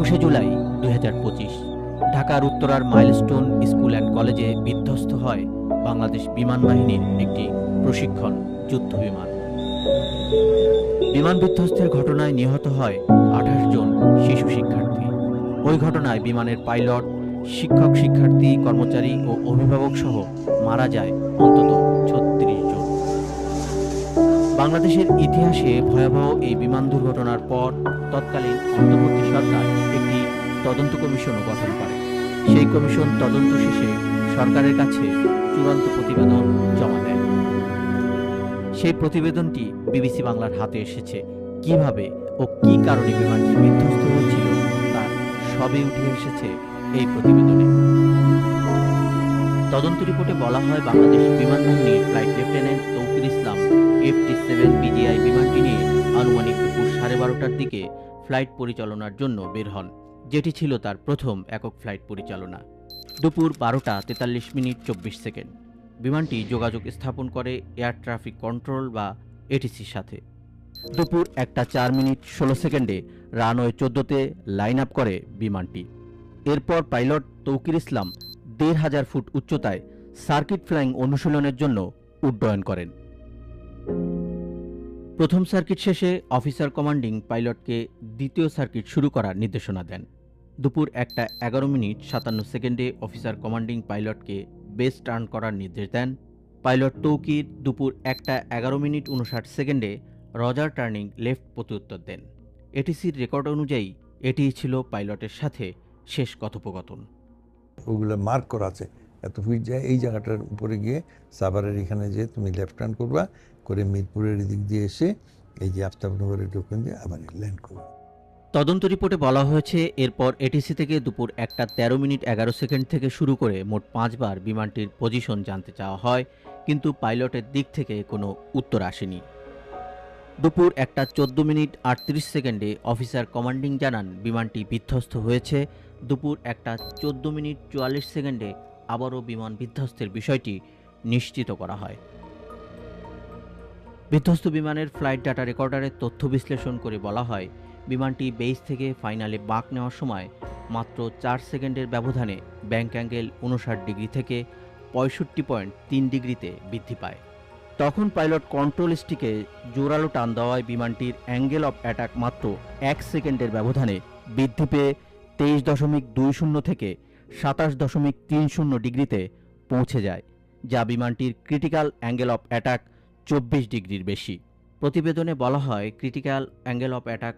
21শে জুলাই 2025 ঢাকার উত্তরার milestone school and কলেজে বিধ্বস্ত হয় বাংলাদেশ বিমান বাহিনীর একটি প্রশিক্ষণ যুদ্ধ বিমান। বিমান বিধ্বস্তের ঘটনায় নিহত হয় 28 জন শিশু শিক্ষার্থী। ওই ঘটনায় বিমানের পাইলট, শিক্ষক, শিক্ষার্থী, কর্মচারী ও অভিভাবক সহ মারা যায় অন্তত 36 জন। বাংলাদেশের ইতিহাসে ভয়াবহ এই বিমান দুর্ঘটনার পর তৎকালীন অন্তর্বর্তী সরকার একটি তদন্ত কমিশনও গঠন করে। সেই কমিশন তদন্ত শেষে সরকারের কাছে চূড়ান্ত প্রতিবেদন জমা দেয়। সেই প্রতিবেদনটি বিবিসি বাংলার হাতে এসেছে। কিভাবে ও কী কারণে বিমানটি বিধ্বস্ত হয়েছিল তার সবই উঠে এসেছে এই প্রতিবেদনে। তদন্ত রিপোর্টে বলা হয়, বাংলাদেশ বিমান বাহিনীর ফ্লাইট লেফটেন্যান্ট তৌকির ইসলাম FT-7 BGI বিমানটি নিয়ে আনুমানিক দুপুর 12:30টার দিকে ফ্লাইট পরিচালনার জন্য বের হন, যেটি ছিল তার প্রথম একক ফ্লাইট পরিচালনা। দুপুর 12:43:24 বিমানটি যোগাযোগ স্থাপন করে এয়ার ট্রাফিক কন্ট্রোল বা ATCর সাথে। দুপুর 1:04:16 রানওয়ে 14তে লাইন আপ করে বিমানটি। এরপর পাইলট তৌকির ইসলাম 1500 ফুট উচ্চতায় সার্কিট ফ্লাইং অনুশীলনের জন্য উড্ডয়ন করেন। প্রথম সার্কিট শেষে অফিসার কমান্ডিং পাইলটকে দ্বিতীয় সার্কিট শুরু করার নির্দেশনা দেন। দুপুর 1:11:57 অফিসার কমান্ডিং পাইলটকে বেস টার্ন করার নির্দেশ দেন। পাইলট তৌকির দুপুর 1:11:59 রজার টার্নিং লেফট প্রত্যুত্তর দেন। ATCর রেকর্ড অনুযায়ী এটি ছিল পাইলটের সাথে শেষ কথোপকথন। ওগুলো মার্ক করা আছে, এত ফিট যায় এই জায়গাটার উপরে গিয়ে সাভারের এখানে যে তুমি লেফট টার্ন করবা, করে মিরপুরের দিক দিয়ে এসে এই যে আফতাবনগরের দক্ষিণ দিয়ে আবার ল্যান্ড করবা। তদন্ত রিপোর্টে বলা হয়েছে, এরপর ATC থেকে দুপুর 1:13:11 থেকে শুরু করে মোট 5 বার বিমানটির পজিশন জানতে চাওয়া হয়, কিন্তু পাইলটের দিক থেকে কোনো উত্তর আসেনি। দুপুর 1:14:38 অফিসার কমান্ডিং জানান বিমানটি বিধ্বস্ত হয়েছে। দুপুর 1:14:44 আবারও বিমান বিধ্বস্তের বিষয়টি নিশ্চিত করা হয়। বিধ্বস্ত বিমানের ফ্লাইট ডাটা রেকর্ডারের তথ্য বিশ্লেষণ করে বলা হয়, বিমানটি বেস থেকে ফাইনালে বাঁক নেওয়ার সময় মাত্র 4 সেকেন্ডের ব্যবধানে ব্যাংক অ্যাঙ্গেল 59 ডিগ্রি থেকে 65.3 ডিগ্রিতে বৃদ্ধি পায়। তখন পাইলট কন্ট্রোল স্টিকে জোরালো টান দেওয়ায় বিমানটির অ্যাঙ্গেল অফ অ্যাটাক মাত্র 1 সেকেন্ডের ব্যবধানে বৃদ্ধি পেয়ে 23.20 থেকে 27.30 ডিগ্রিতে পৌঁছে যায়, যা বিমানটির ক্রিটিক্যাল অ্যাঙ্গেল অফ অ্যাটাক 24 ডিগ্রির বেশি। প্রতিবেদনে বলা হয়, ক্রিটিক্যাল অ্যাঙ্গেল অফ অ্যাটাক